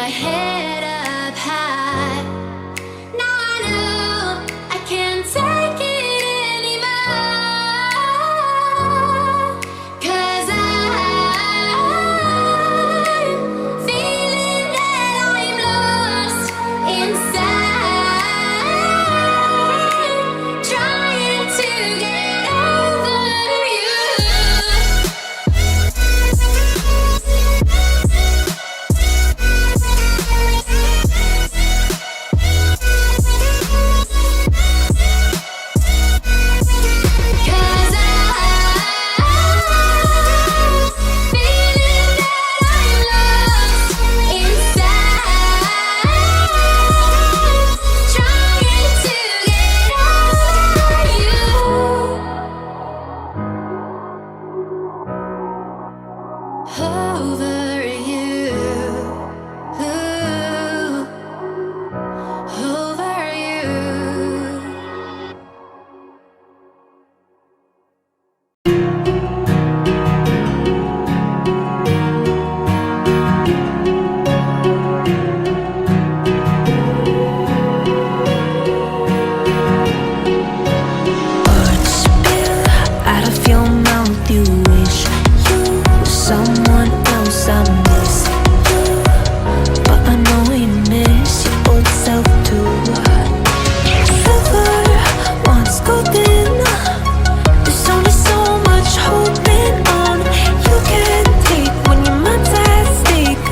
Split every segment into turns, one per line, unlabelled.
my head up high. Now I know I can't take it anymore, 'cause I'm feeling that I'm lost inside, trying to get over you. Over you, over you.
Words spill out of your mouth. You wish you were someone else. I miss you, but I know we miss your old self too. Silver once golden. There's only so much holding on. You can take when your mind's at stake.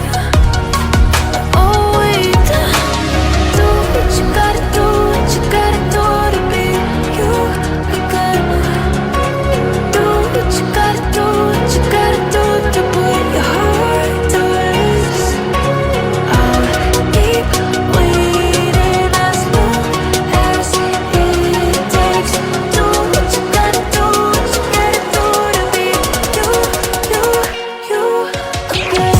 Oh wait, do what you gotta do, what you gotta do to be you again. Do what you gotta do, what you gotta do to put your heart to rest. I'll keep waiting as long as it takes. Do what you gotta do, what you gotta do to be you again.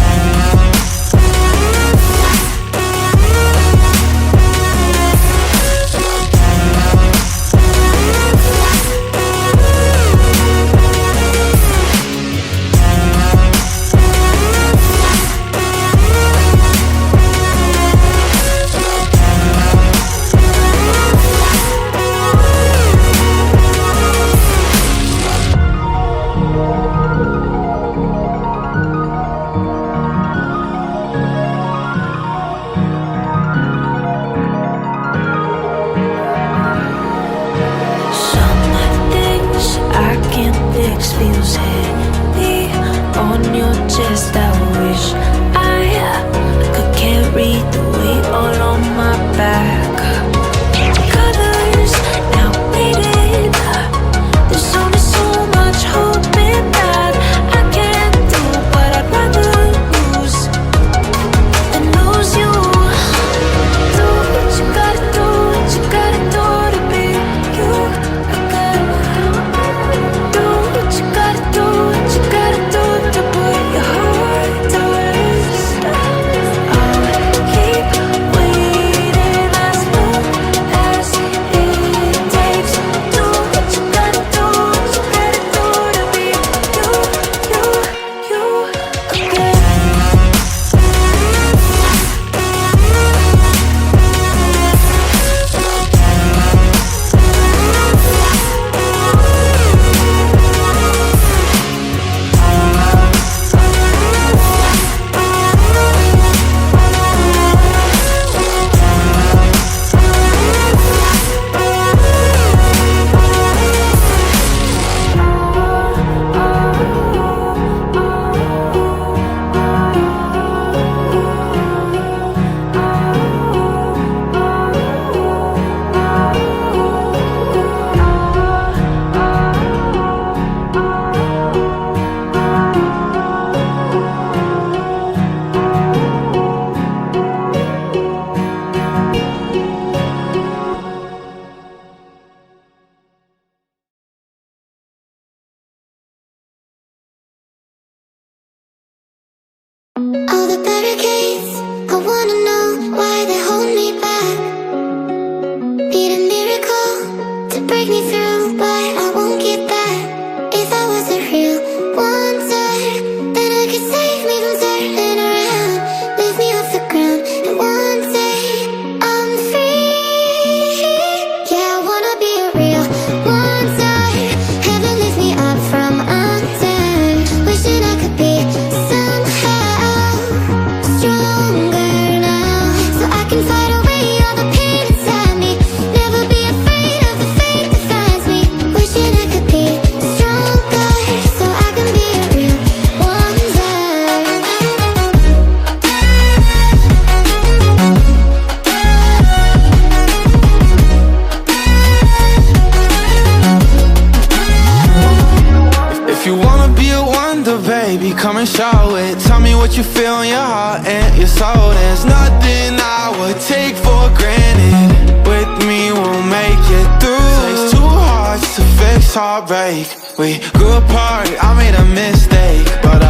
Some things I can't fix feels heavy on your chest. I wish I could carry the weight all on my back. Colors now faded. There's only so much hoping that I can do, but I'd rather lose than lose you. Do what you gotta do, what you gotta do to be you again. Do what you gotta do, what you gotta do to put your heart to rest. I'll keep waiting as long as it takes. Do what you gotta do, what you gotta do to be you again.
All the barricades, I wanna know why they hold me back. Need a miracle to break me through, but I won't get back. If I was a real wonder, then I could save me from turning around. Lift me off the ground,
come and show it. Tell me what you feel in your heart and your soul. There's nothing I would take for granted. With me we'll make it through. Takes two hearts to fix heartbreak. We grew apart, I made a mistake, but